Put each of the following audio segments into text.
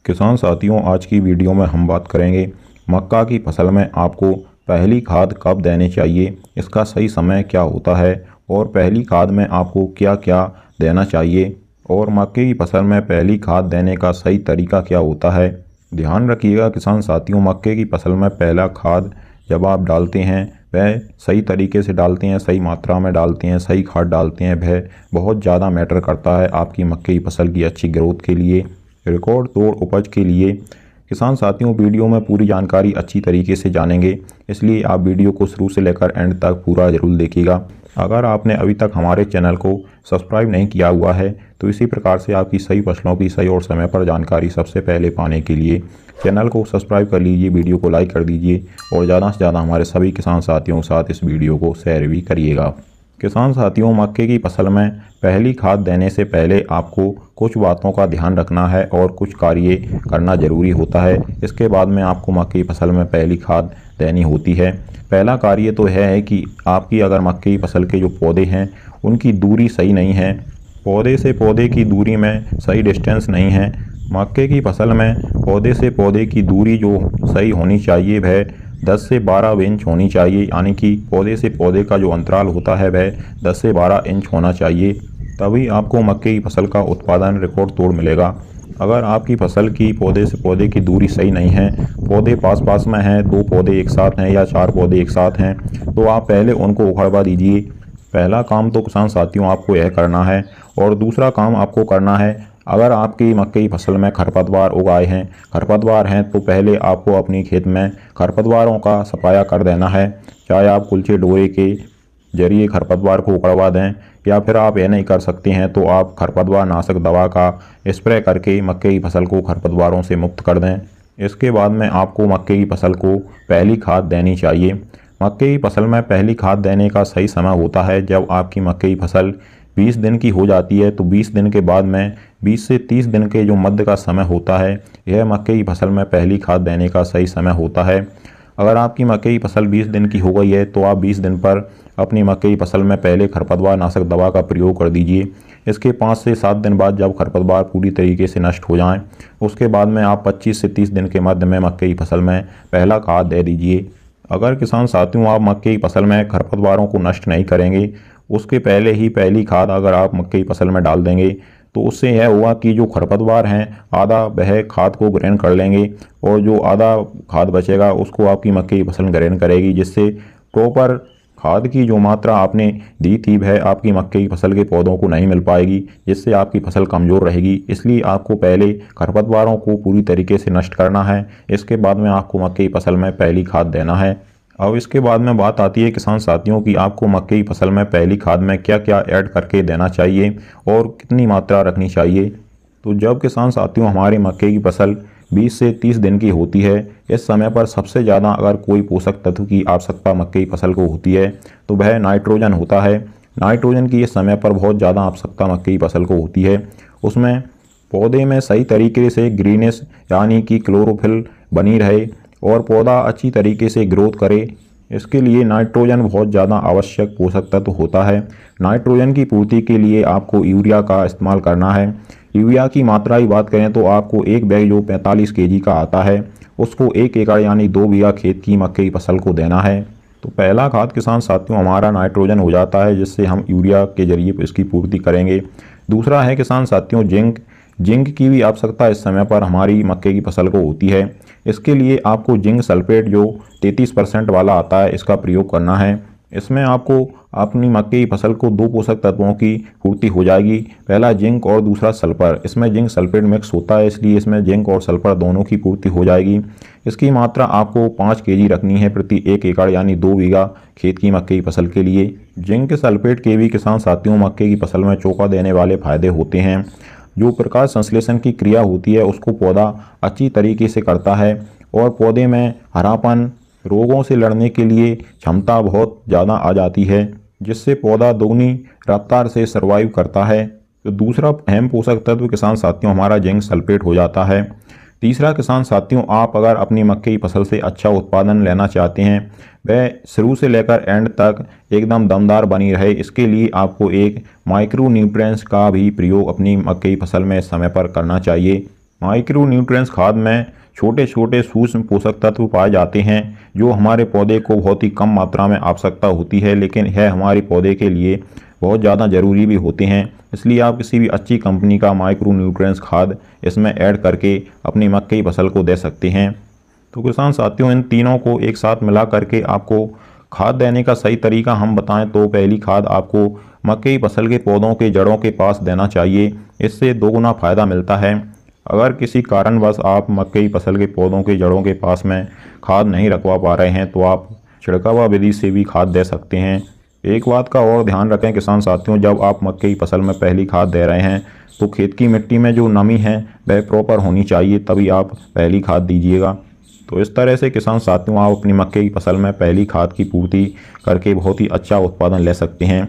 किसान साथियों, आज की वीडियो में हम बात करेंगे मक्का की फसल में आपको पहली खाद कब देनी चाहिए, इसका सही समय क्या होता है और पहली खाद में आपको क्या क्या देना चाहिए और मक्के की फसल में पहली खाद देने का सही तरीका क्या होता है। ध्यान रखिएगा किसान साथियों, मक्के की फसल में पहला खाद जब आप डालते हैं वह सही तरीके से डालते हैं, सही मात्रा में डालते हैं, सही खाद डालते हैं, वह बहुत ज़्यादा मैटर करता है आपकी मक्के की फसल की अच्छी ग्रोथ के लिए, रिकॉर्ड तोड़ उपज के लिए। किसान साथियों, वीडियो में पूरी जानकारी अच्छी तरीके से जानेंगे, इसलिए आप वीडियो को शुरू से लेकर एंड तक पूरा जरूर देखिएगा। अगर आपने अभी तक हमारे चैनल को सब्सक्राइब नहीं किया हुआ है तो इसी प्रकार से आपकी सही फसलों की सही और समय पर जानकारी सबसे पहले पाने के लिए चैनल को सब्सक्राइब कर लीजिए, वीडियो को लाइक कर दीजिए और ज़्यादा से ज़्यादा हमारे सभी किसान साथियों के साथ इस वीडियो को शेयर भी करिएगा। किसान साथियों, मक्के की फसल में पहली खाद देने से पहले आपको कुछ बातों का ध्यान रखना है और कुछ कार्य करना ज़रूरी होता है। इसके बाद में आपको मक्के की फसल में पहली खाद देनी होती है। पहला कार्य तो यह है कि आपकी अगर मक्के की फसल के जो पौधे हैं उनकी दूरी सही नहीं है, पौधे से पौधे की दूरी में सही डिस्टेंस नहीं है। मक्के की फसल में पौधे से पौधे की दूरी जो सही होनी चाहिए वह 10 से 12 इंच होनी चाहिए, यानी कि पौधे से पौधे का जो अंतराल होता है वह 10 से 12 इंच होना चाहिए, तभी आपको मक्के की फसल का उत्पादन रिकॉर्ड तोड़ मिलेगा। अगर आपकी फसल की पौधे से पौधे की दूरी सही नहीं है, पौधे पास पास में हैं, 2 पौधे एक साथ हैं या 4 पौधे एक साथ हैं, तो आप पहले उनको उखड़वा दीजिए। पहला काम तो किसान साथियों आपको यह करना है। और दूसरा काम आपको करना है, अगर आपकी मक्के की फसल में खरपतवार उगाए हैं, खरपतवार हैं, तो पहले आपको अपनी खेत में खरपतवारों का सफाया कर देना है। चाहे आप कुल्चे डोरे के जरिए खरपतवार को उखड़वा दें या फिर आप यह नहीं कर सकते हैं तो आप खरपतवार नाशक दवा का स्प्रे करके मक्के की फसल को खरपतवारों से मुक्त कर दें। इसके बाद में आपको मक्के की फसल को पहली खाद देनी चाहिए। मक्के की फसल में पहली खाद देने का सही समय होता है जब आपकी मक्के की फसल 20 दिन की हो जाती है, तो 20 दिन के बाद में 20 से 30 दिन के जो मध्य का समय होता है, यह मक्के की फसल में पहली खाद देने का सही समय होता है। अगर आपकी मक्के की फसल 20 दिन की हो गई है तो आप 20 दिन पर अपनी मक्के की फसल में पहले खरपतवार नाशक दवा का प्रयोग कर दीजिए। इसके 5 से 7 दिन बाद जब खरपतवार पूरी तरीके से नष्ट हो जाएं, उसके बाद में आप 25 से 30 दिन के मध्य में मक्के की फसल में पहला खाद दे दीजिए। अगर किसान साथियों आप मक्के की फसल में खरपतवारों को नष्ट नहीं करेंगे, उसके पहले ही पहली खाद अगर आप मक्के की फसल में डाल देंगे तो उससे यह होगा कि जो खरपतवार हैं आधा वह खाद को ग्रहण कर लेंगे और जो आधा खाद बचेगा उसको आपकी मक्के की फसल ग्रहण करेगी, जिससे प्रॉपर खाद की जो मात्रा आपने दी थी वह आपकी मक्के की फसल के पौधों को नहीं मिल पाएगी, जिससे आपकी फसल कमज़ोर रहेगी। इसलिए आपको पहले खरपतवारों को पूरी तरीके से नष्ट करना है, इसके बाद में आपको मक्के की फसल में पहली खाद देना है। अब इसके बाद में बात आती है किसान साथियों की आपको मक्के की फसल में पहली खाद में क्या क्या ऐड करके देना चाहिए और कितनी मात्रा रखनी चाहिए। तो जब किसान साथियों हमारी मक्के की फसल 20 से 30 दिन की होती है, इस समय पर सबसे ज़्यादा अगर कोई पोषक तत्व की आवश्यकता मक्के की फसल को होती है तो वह नाइट्रोजन होता है। नाइट्रोजन की इस समय पर बहुत ज़्यादा आवश्यकता मक्के की फसल को होती है। उसमें पौधे में सही तरीके से ग्रीनेस यानी कि क्लोरोफिल बनी रहे और पौधा अच्छी तरीके से ग्रोथ करे, इसके लिए नाइट्रोजन बहुत ज़्यादा आवश्यक पोषक तत्व होता है। नाइट्रोजन की पूर्ति के लिए आपको यूरिया का इस्तेमाल करना है। यूरिया की मात्रा की बात करें तो आपको एक बैग जो 45 kg का आता है उसको 1 एकड़ यानी 2 बीघा खेत की मक्के की फसल को देना है। तो पहला खाद किसान साथियों हमारा नाइट्रोजन हो जाता है, जिससे हम यूरिया के जरिए इसकी पूर्ति करेंगे। दूसरा है किसान साथियों जिंक। जिंक की भी आवश्यकता इस समय पर हमारी मक्के की फसल को होती है। इसके लिए आपको जिंक सल्फेट जो 33% वाला आता है इसका प्रयोग करना है। इसमें आपको अपनी मक्के की फसल को 2 पोषक तत्वों की पूर्ति हो जाएगी, पहला जिंक और दूसरा सल्फर। इसमें जिंक सल्फेट मिक्स होता है, इसलिए इसमें जिंक और सल्फर दोनों की पूर्ति हो जाएगी। इसकी मात्रा आपको 5 kg रखनी है प्रति 1 एकड़ यानी 2 बीघा खेत की मक्के की फसल के लिए। जिंक सल्फेट के भी किसान साथियों मक्के की फसल में चौका देने वाले फायदे होते हैं। जो प्रकाश संश्लेषण की क्रिया होती है उसको पौधा अच्छी तरीके से करता है और पौधे में हरापन, रोगों से लड़ने के लिए क्षमता बहुत ज़्यादा आ जाती है, जिससे पौधा दोगुनी रफ्तार से सर्वाइव करता है। तो दूसरा अहम पोषक तत्व किसान साथियों हमारा जिंक सल्फेट हो जाता है। तीसरा किसान साथियों आप अगर अपनी मक्के की फसल से अच्छा उत्पादन लेना चाहते हैं, वह शुरू से लेकर एंड तक एकदम दमदार बनी रहे, इसके लिए आपको एक माइक्रो न्यूट्रिएंट्स का भी प्रयोग अपनी मक्के की फसल में समय पर करना चाहिए। माइक्रो न्यूट्रिएंट्स खाद में छोटे छोटे सूक्ष्म पोषक तत्व पाए जाते हैं जो हमारे पौधे को बहुत ही कम मात्रा में आवश्यकता होती है, लेकिन यह हमारे पौधे के लिए बहुत ज़्यादा ज़रूरी भी होते हैं। इसलिए आप किसी भी अच्छी कंपनी का माइक्रो न्यूट्रिएंट्स खाद इसमें ऐड करके अपनी मक्के की फसल को दे सकते हैं। तो किसान साथियों, इन तीनों को एक साथ मिला करके आपको खाद देने का सही तरीका हम बताएं तो पहली खाद आपको मक्के की फसल के पौधों के जड़ों के पास देना चाहिए। इससे दोगुना फ़ायदा मिलता है। अगर किसी कारणवश आप मक्के की फसल के पौधों के जड़ों के पास में खाद नहीं रखवा पा रहे हैं तो आप छिड़कावा विधि से भी खाद दे सकते हैं। एक बात का और ध्यान रखें किसान साथियों, जब आप मक्के की फसल में पहली खाद दे रहे हैं तो खेत की मिट्टी में जो नमी है वह प्रॉपर होनी चाहिए, तभी आप पहली खाद दीजिएगा। तो इस तरह से किसान साथियों, आप अपनी मक्के की फसल में पहली खाद की पूर्ति करके बहुत ही अच्छा उत्पादन ले सकते हैं।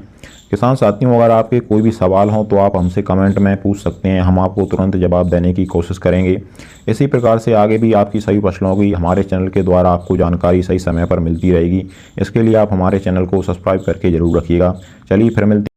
किसान साथियों, अगर आपके कोई भी सवाल हो तो आप हमसे कमेंट में पूछ सकते हैं, हम आपको तुरंत जवाब देने की कोशिश करेंगे। इसी प्रकार से आगे भी आपकी सभी फसलों की हमारे चैनल के द्वारा आपको जानकारी सही समय पर मिलती रहेगी। इसके लिए आप हमारे चैनल को सब्सक्राइब करके ज़रूर रखिएगा। चलिए फिर मिलते